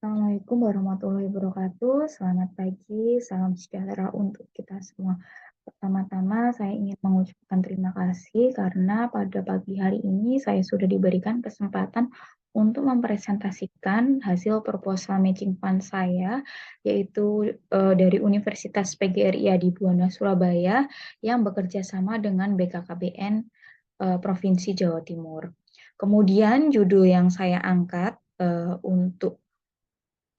Assalamualaikum warahmatullahi wabarakatuh. Selamat pagi, salam sejahtera untuk kita semua. Pertama-tama saya ingin mengucapkan terima kasih karena pada pagi hari ini saya sudah diberikan kesempatan untuk mempresentasikan hasil proposal matching fund saya, yaitu dari Universitas PGRI Adibuana Surabaya yang bekerja sama dengan BKKBN Provinsi Jawa Timur. Kemudian judul yang saya angkat untuk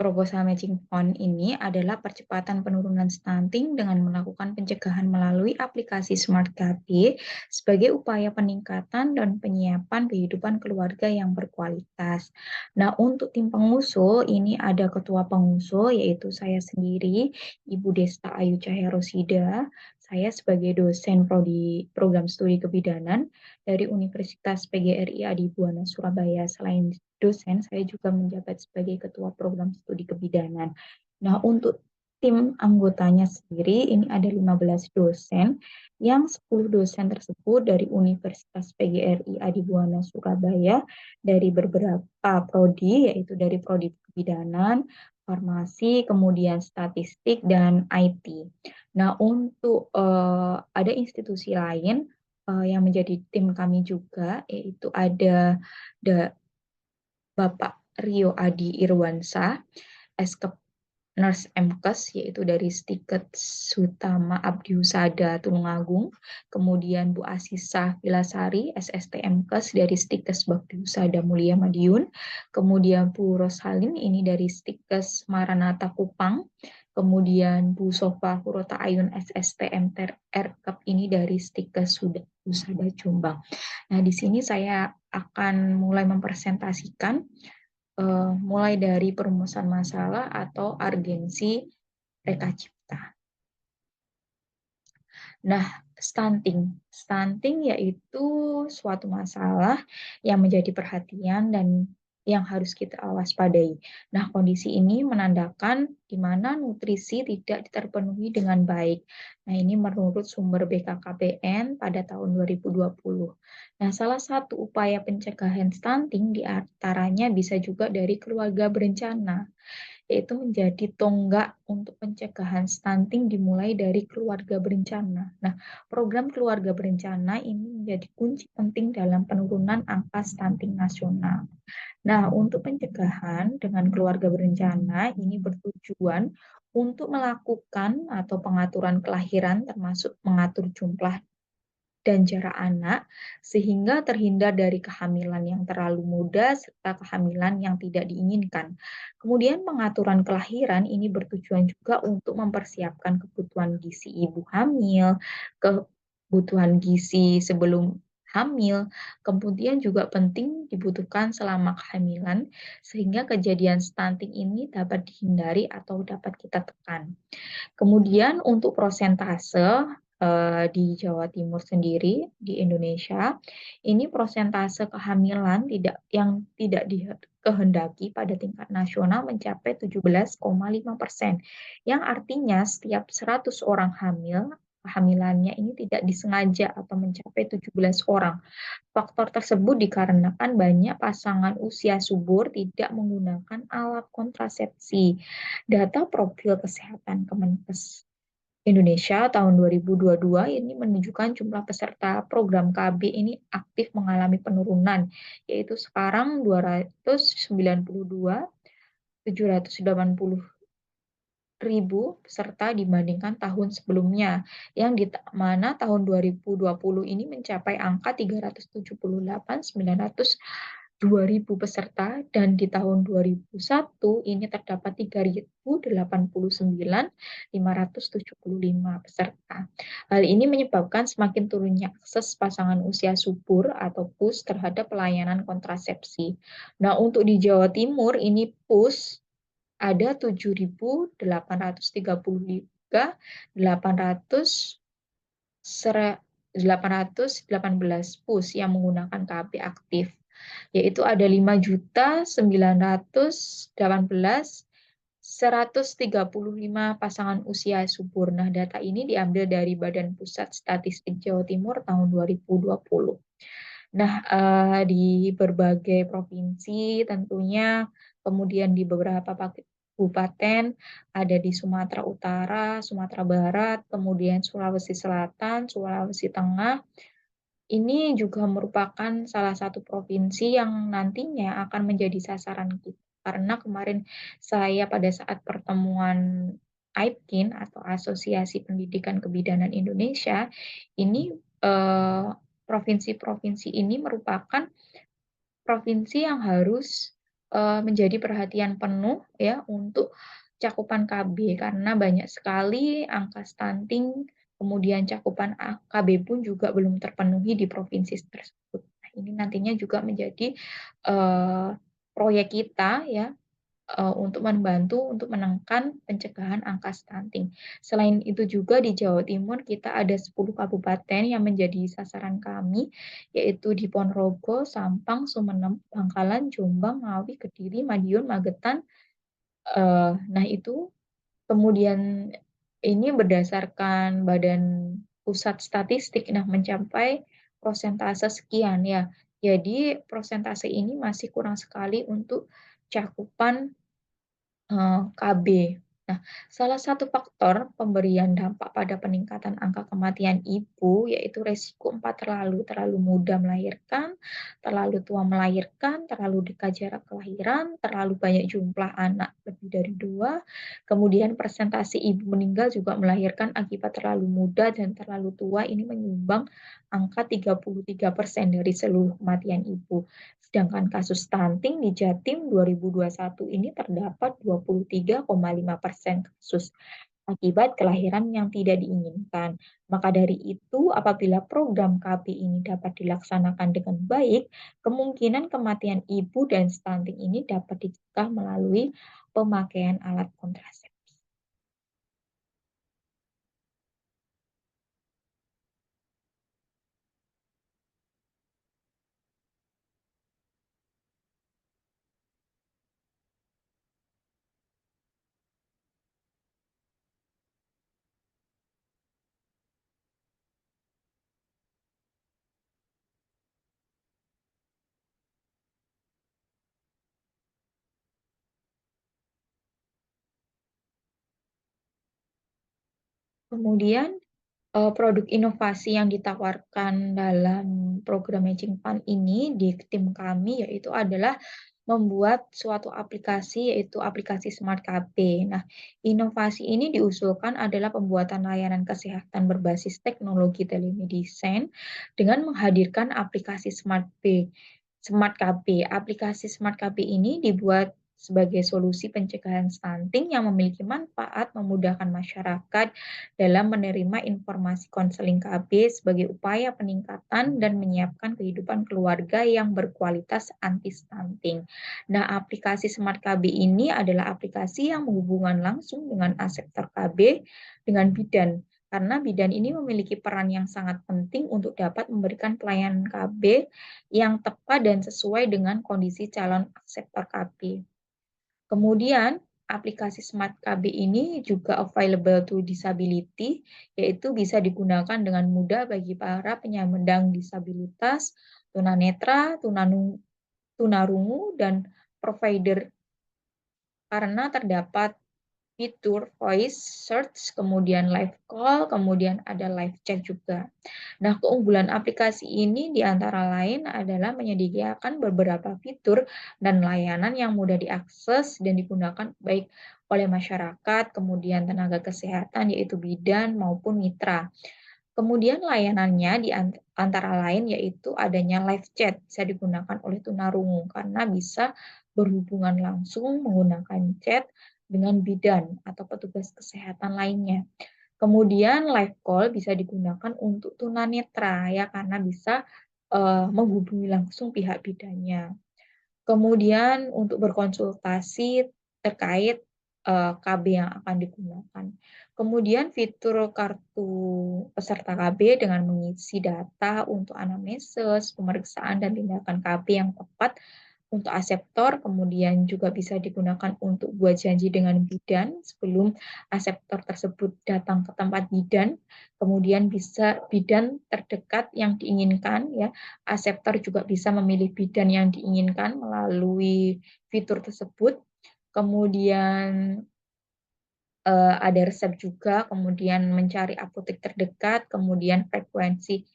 proposal matching fund ini adalah percepatan penurunan stunting dengan melakukan pencegahan melalui aplikasi Smart KB sebagai upaya peningkatan dan penyiapan kehidupan keluarga yang berkualitas. Nah, untuk tim pengusul ini ada ketua pengusul yaitu saya sendiri, Ibu Desta Ayu Cahya Rosida. Saya sebagai dosen prodi program studi kebidanan dari Universitas PGRI Adibuana Surabaya. Selain dosen, saya juga menjabat sebagai ketua program studi kebidanan. Nah, untuk tim anggotanya sendiri, ini ada 15 dosen, yang 10 dosen tersebut dari Universitas PGRI Adibuana Surabaya, dari beberapa prodi, yaitu dari prodi kebidanan, farmasi, kemudian statistik, dan IT. Nah, untuk ada institusi lain yang menjadi tim kami juga, yaitu ada Bapak Rio Adi Irwansa, Eskep Nurse MKes, yaitu dari Stiket Sutama Abdi Husada Tulungagung, kemudian Bu Asisah Vilasari, SST MKes dari Stikes Bakti Husada Mulia Madiun, kemudian Bu Rosalin ini dari Stikes Maranatha Kupang, kemudian Bu Sofa Hurota Ayun SST MTer RKep ini dari Stikes Husada Jombang. Nah, di sini saya akan mulai mempresentasikan mulai dari perumusan masalah atau urgensi Reka Cipta. Nah, stunting. Stunting yaitu suatu masalah yang menjadi perhatian dan yang harus kita waspadai. Nah, kondisi ini menandakan di mana nutrisi tidak terpenuhi dengan baik. Nah, ini menurut sumber BKKBN pada tahun 2020. Nah, salah satu upaya pencegahan stunting diantaranya bisa juga dari keluarga berencana, yaitu menjadi tonggak untuk pencegahan stunting dimulai dari keluarga berencana. Nah, program keluarga berencana ini menjadi kunci penting dalam penurunan angka stunting nasional. Nah, untuk pencegahan dengan keluarga berencana ini bertujuan untuk melakukan atau pengaturan kelahiran termasuk mengatur jumlah dan jarak anak, sehingga terhindar dari kehamilan yang terlalu muda serta kehamilan yang tidak diinginkan. Kemudian pengaturan kelahiran ini bertujuan juga untuk mempersiapkan kebutuhan gizi ibu hamil, kebutuhan gizi sebelum hamil, kemudian juga penting dibutuhkan selama kehamilan, sehingga kejadian stunting ini dapat dihindari atau dapat kita tekan. Kemudian untuk prosentase di Jawa Timur sendiri di Indonesia, ini prosentase kehamilan yang tidak dikehendaki pada tingkat nasional mencapai 17,5%, yang artinya setiap 100 orang hamil, kehamilannya ini tidak disengaja atau mencapai 17 orang. Faktor tersebut dikarenakan banyak pasangan usia subur tidak menggunakan alat kontrasepsi. Data profil kesehatan Kemenkes Indonesia tahun 2022 ini menunjukkan jumlah peserta program KB ini aktif mengalami penurunan, yaitu sekarang 292.780.000 peserta dibandingkan tahun sebelumnya, yang di mana tahun 2020 ini mencapai angka 378.902.000 peserta, dan di tahun 2001 ini terdapat 3.089.575 peserta. Hal ini menyebabkan semakin turunnya akses pasangan usia subur atau PUS terhadap pelayanan kontrasepsi. Nah, untuk di Jawa Timur ini PUS ada 7.833.818 PUS yang menggunakan KB aktif, yaitu ada 5.918.135 pasangan usia subur. Nah, data ini diambil dari Badan Pusat Statistik Jawa Timur tahun 2020. Nah, di berbagai provinsi tentunya kemudian di beberapa kabupaten, ada di Sumatera Utara, Sumatera Barat, kemudian Sulawesi Selatan, Sulawesi Tengah. Ini juga merupakan salah satu provinsi yang nantinya akan menjadi sasaran kita. Karena kemarin saya pada saat pertemuan AIPKIN atau Asosiasi Pendidikan Kebidanan Indonesia, ini, provinsi-provinsi ini merupakan provinsi yang harus, menjadi perhatian penuh ya untuk cakupan KB, karena banyak sekali angka stunting, kemudian cakupan KB pun juga belum terpenuhi di provinsi tersebut. Nah, ini nantinya juga menjadi, proyek kita ya, untuk membantu untuk menekan pencegahan angka stunting. Selain itu juga di Jawa Timur kita ada 10 kabupaten yang menjadi sasaran kami, yaitu di Ponorogo, Sampang, Sumeneb, Bangkalan, Jombang, Ngawi, Kediri, Madiun, Magetan, nah itu kemudian ini berdasarkan Badan Pusat Statistik, nah mencapai prosentase sekian ya. Jadi prosentase ini masih kurang sekali untuk cakupan KB. Nah, salah satu faktor pemberian dampak pada peningkatan angka kematian ibu, yaitu resiko 4 terlalu muda melahirkan, terlalu tua melahirkan, terlalu dekat jarak kelahiran, terlalu banyak jumlah anak lebih dari 2, kemudian persentase ibu meninggal juga melahirkan akibat terlalu muda dan terlalu tua, ini menyumbang angka 33% dari seluruh kematian ibu. Sedangkan kasus stunting di Jatim 2021 ini terdapat 23,5% kasus akibat kelahiran yang tidak diinginkan. Maka dari itu, apabila program KB ini dapat dilaksanakan dengan baik, kemungkinan kematian ibu dan stunting ini dapat dicegah melalui pemakaian alat kontrasepsi. Kemudian produk inovasi yang ditawarkan dalam program Matching Fund ini di tim kami yaitu adalah membuat suatu aplikasi, yaitu aplikasi Smart KB. Nah, inovasi ini diusulkan adalah pembuatan layanan kesehatan berbasis teknologi telemedicine dengan menghadirkan aplikasi Smart KB. Aplikasi Smart KB ini dibuat sebagai solusi pencegahan stunting yang memiliki manfaat memudahkan masyarakat dalam menerima informasi konseling KB sebagai upaya peningkatan dan menyiapkan kehidupan keluarga yang berkualitas anti stunting. Nah, aplikasi Smart KB ini adalah aplikasi yang menghubungkan langsung dengan asesor KB dengan bidan. Karena bidan ini memiliki peran yang sangat penting untuk dapat memberikan pelayanan KB yang tepat dan sesuai dengan kondisi calon asesor KB. Kemudian, aplikasi Smart KB ini juga available to disability, yaitu bisa digunakan dengan mudah bagi para penyandang disabilitas, tunanetra, tunarungu, dan provider karena terdapat fitur voice search, kemudian live call, kemudian ada live chat juga. Nah, keunggulan aplikasi ini di antara lain adalah menyediakan beberapa fitur dan layanan yang mudah diakses dan digunakan baik oleh masyarakat, kemudian tenaga kesehatan yaitu bidan maupun mitra. Kemudian layanannya di antara lain yaitu adanya live chat, bisa digunakan oleh tunarungu karena bisa berhubungan langsung menggunakan chat dengan bidan atau petugas kesehatan lainnya. Kemudian live call bisa digunakan untuk tunanetra ya karena bisa, menghubungi langsung pihak bidannya. Kemudian untuk berkonsultasi terkait, KB yang akan digunakan. Kemudian fitur kartu peserta KB dengan mengisi data untuk anamnesis, pemeriksaan dan tindakan KB yang tepat untuk aseptor, kemudian juga bisa digunakan untuk buat janji dengan bidan sebelum aseptor tersebut datang ke tempat bidan. Kemudian bisa bidan terdekat yang diinginkan ya. Aseptor juga bisa memilih bidan yang diinginkan melalui fitur tersebut. Kemudian ada resep juga, kemudian mencari apotek terdekat, kemudian frekuensi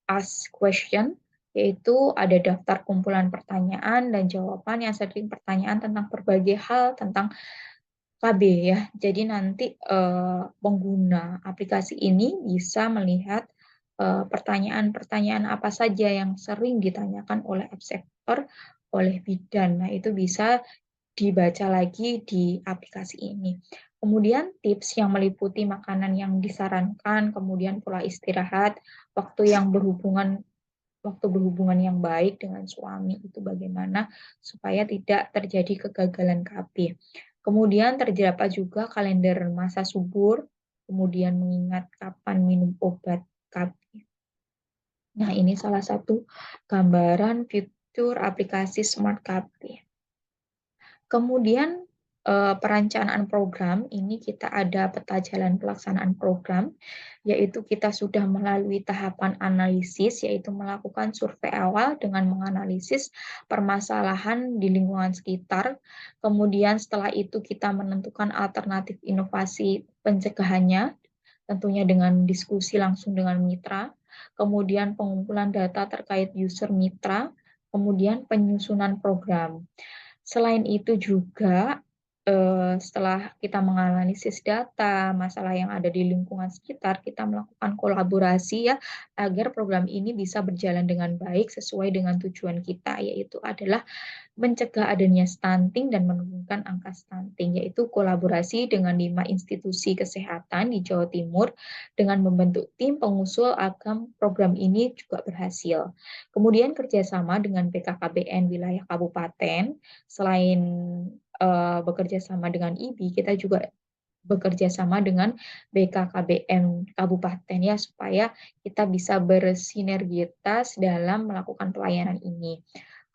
ask question, yaitu ada daftar kumpulan pertanyaan dan jawaban yang sering pertanyaan tentang berbagai hal tentang KB ya. Jadi nanti pengguna aplikasi ini bisa melihat pertanyaan-pertanyaan apa saja yang sering ditanyakan oleh absektor, oleh bidan. Nah, itu bisa dibaca lagi di aplikasi ini. Kemudian tips yang meliputi makanan yang disarankan, kemudian pola istirahat, waktu berhubungan yang baik dengan suami itu bagaimana supaya tidak terjadi kegagalan KB. Kemudian terdapat juga kalender masa subur, kemudian mengingat kapan minum obat KB. Nah, ini salah satu gambaran fitur aplikasi Smart KB. Kemudian perencanaan program ini kita ada peta jalan pelaksanaan program, yaitu kita sudah melalui tahapan analisis, yaitu melakukan survei awal dengan menganalisis permasalahan di lingkungan sekitar. Kemudian setelah itu kita menentukan alternatif inovasi pencegahannya, tentunya dengan diskusi langsung dengan mitra. Kemudian pengumpulan data terkait user mitra, kemudian penyusunan program. Selain itu juga, setelah kita menganalisis data, masalah yang ada di lingkungan sekitar, kita melakukan kolaborasi ya, agar program ini bisa berjalan dengan baik sesuai dengan tujuan kita, yaitu adalah mencegah adanya stunting dan menurunkan angka stunting, yaitu kolaborasi dengan 5 institusi kesehatan di Jawa Timur dengan membentuk tim pengusul agar program ini juga berhasil. Kemudian kerjasama dengan BKKBN wilayah kabupaten, selain bekerja sama dengan IBI, kita juga bekerja sama dengan BKKBN kabupaten ya, supaya kita bisa bersinergitas dalam melakukan pelayanan ini.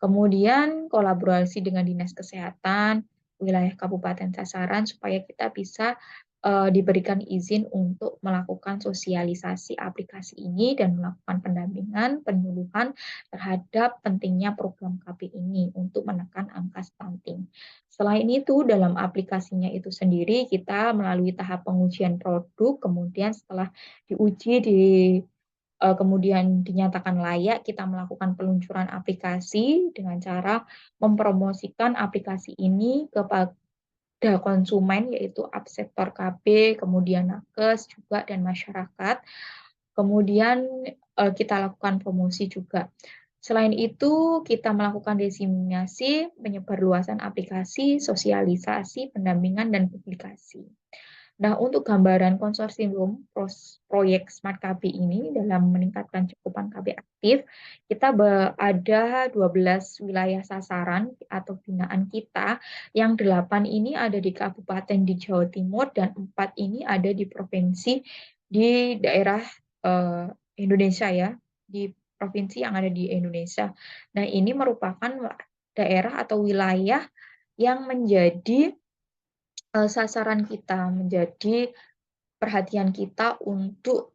Kemudian kolaborasi dengan Dinas Kesehatan wilayah Kabupaten Sasaran supaya kita bisa diberikan izin untuk melakukan sosialisasi aplikasi ini dan melakukan pendampingan, penyuluhan terhadap pentingnya program KB ini untuk menekan angka stunting. Selain itu, dalam aplikasinya itu sendiri kita melalui tahap pengujian produk, kemudian setelah diuji kemudian dinyatakan layak, kita melakukan peluncuran aplikasi dengan cara mempromosikan aplikasi ini kepada konsumen, yaitu absektor KB, kemudian nakes juga dan masyarakat. Kemudian kita lakukan promosi juga. Selain itu, kita melakukan diseminasi, penyebarluasan aplikasi, sosialisasi, pendampingan, dan publikasi. Nah, untuk gambaran konsorsium proyek Smart KB ini dalam meningkatkan cakupan KB aktif, kita ada 12 wilayah sasaran atau binaan kita, yang 8 ini ada di kabupaten di Jawa Timur dan 4 ini ada di provinsi di daerah Indonesia ya, di provinsi yang ada di Indonesia. Nah, ini merupakan daerah atau wilayah yang menjadi sasaran kita, menjadi perhatian kita untuk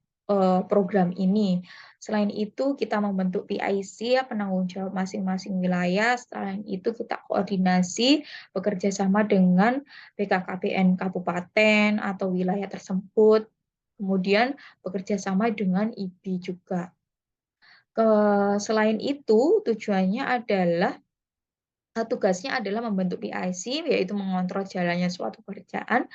program ini. Selain itu, kita membentuk PIC ya, penanggung jawab masing-masing wilayah. Selain itu, kita koordinasi bekerja sama dengan BKKBN kabupaten atau wilayah tersebut. Kemudian bekerja sama dengan IBI juga. Selain itu, tujuannya adalah tugasnya adalah membentuk PIC, yaitu mengontrol jalannya suatu pekerjaan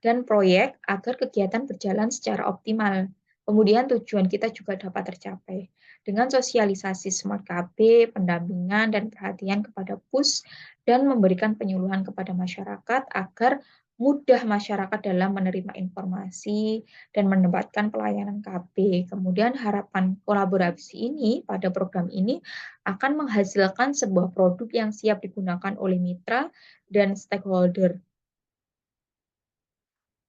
dan proyek agar kegiatan berjalan secara optimal. Kemudian tujuan kita juga dapat tercapai dengan sosialisasi Smart KB, pendampingan dan perhatian kepada PUS, dan memberikan penyuluhan kepada masyarakat agar mudah masyarakat dalam menerima informasi dan menempatkan pelayanan KB. Kemudian harapan kolaborasi ini pada program ini akan menghasilkan sebuah produk yang siap digunakan oleh mitra dan stakeholder.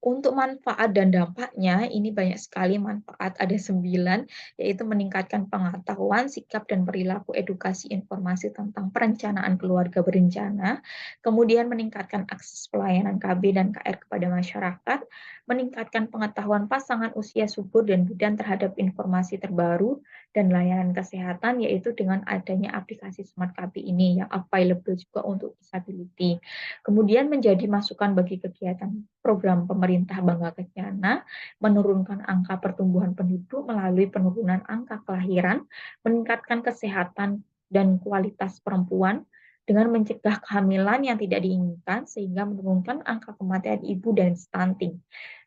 Untuk manfaat dan dampaknya, ini banyak sekali manfaat, ada 9, yaitu meningkatkan pengetahuan, sikap, dan perilaku edukasi informasi tentang perencanaan keluarga berencana, kemudian meningkatkan akses pelayanan KB dan KR kepada masyarakat, meningkatkan pengetahuan pasangan usia subur dan bidan terhadap informasi terbaru, dan layanan kesehatan, yaitu dengan adanya aplikasi Smart KB ini yang available juga untuk disability. Kemudian menjadi masukan bagi kegiatan program pemerintah Bangga Kencana, menurunkan angka pertumbuhan penduduk melalui penurunan angka kelahiran, meningkatkan kesehatan dan kualitas perempuan dengan mencegah kehamilan yang tidak diinginkan sehingga menurunkan angka kematian ibu dan stunting.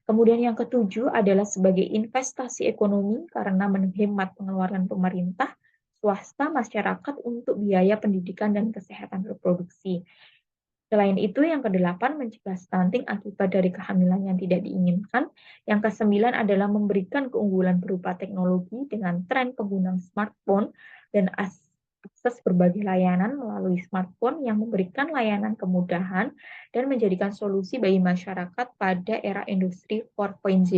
Kemudian yang ketujuh adalah sebagai investasi ekonomi karena menghemat pengeluaran pemerintah, swasta, masyarakat untuk biaya pendidikan dan kesehatan reproduksi. Selain itu, yang kedelapan mencegah stunting akibat dari kehamilan yang tidak diinginkan. Yang kesembilan adalah memberikan keunggulan berupa teknologi dengan tren penggunaan smartphone dan akses berbagai layanan melalui smartphone yang memberikan layanan kemudahan dan menjadikan solusi bagi masyarakat pada era industri 4.0.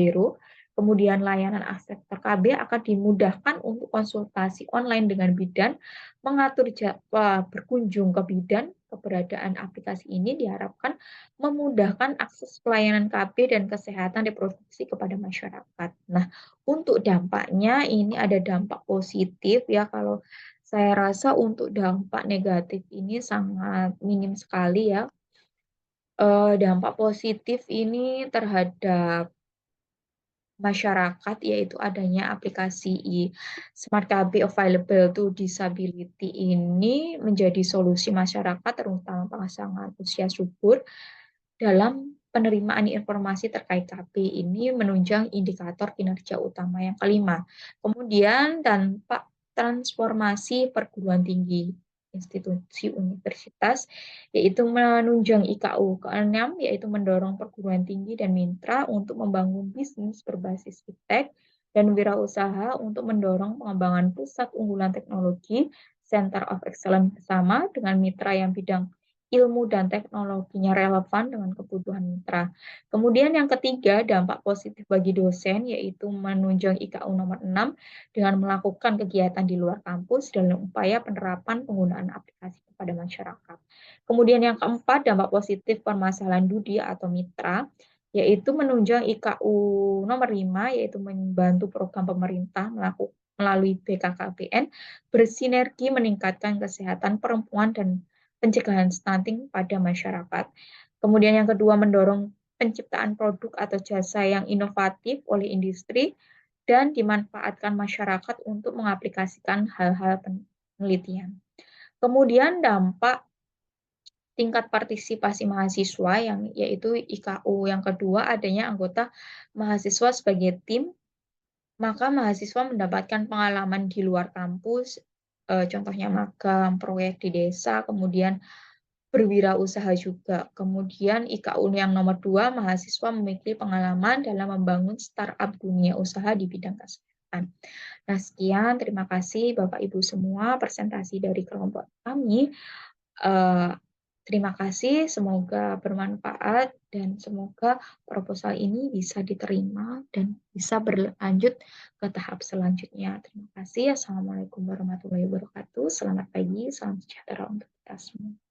Kemudian layanan akses KB akan dimudahkan untuk konsultasi online dengan bidan, mengatur jadwal berkunjung ke bidan. Keberadaan aplikasi ini diharapkan memudahkan akses pelayanan KB dan kesehatan reproduksi kepada masyarakat. Nah, untuk dampaknya ini ada dampak positif ya, kalau saya rasa untuk dampak negatif ini sangat minim sekali ya. Dampak positif ini terhadap masyarakat, yaitu adanya aplikasi Smart KB Available to Disability ini menjadi solusi masyarakat terutama pasangan usia subur dalam penerimaan informasi terkait KB ini menunjang indikator kinerja utama yang kelima. Kemudian dampak transformasi perguruan tinggi institusi universitas, yaitu menunjang IKU. Keenam, yaitu mendorong perguruan tinggi dan mitra untuk membangun bisnis berbasis iptek dan wirausaha untuk mendorong pengembangan pusat unggulan teknologi, Center of Excellence bersama dengan mitra yang bidang ilmu dan teknologinya relevan dengan kebutuhan mitra. Kemudian yang ketiga, dampak positif bagi dosen, yaitu menunjang IKU nomor 6 dengan melakukan kegiatan di luar kampus dalam upaya penerapan penggunaan aplikasi kepada masyarakat. Kemudian yang keempat, dampak positif permasalahan Dudi atau mitra, yaitu menunjang IKU nomor 5, yaitu membantu program pemerintah melalui BKKBN bersinergi meningkatkan kesehatan perempuan dan pencegahan stunting pada masyarakat. Kemudian yang kedua, mendorong penciptaan produk atau jasa yang inovatif oleh industri dan dimanfaatkan masyarakat untuk mengaplikasikan hal-hal penelitian. Kemudian dampak tingkat partisipasi mahasiswa yang yaitu IKU yang kedua, adanya anggota mahasiswa sebagai tim, maka mahasiswa mendapatkan pengalaman di luar kampus, contohnya magang, proyek di desa, kemudian berwirausaha juga. Kemudian IKU yang nomor 2, mahasiswa memiliki pengalaman dalam membangun startup dunia usaha di bidang kesehatan. Nah, sekian, terima kasih Bapak Ibu semua presentasi dari kelompok kami. Eh, Terima kasih, semoga bermanfaat dan semoga proposal ini bisa diterima dan bisa berlanjut ke tahap selanjutnya. Terima kasih. Assalamualaikum warahmatullahi wabarakatuh. Selamat pagi, salam sejahtera untuk kita semua.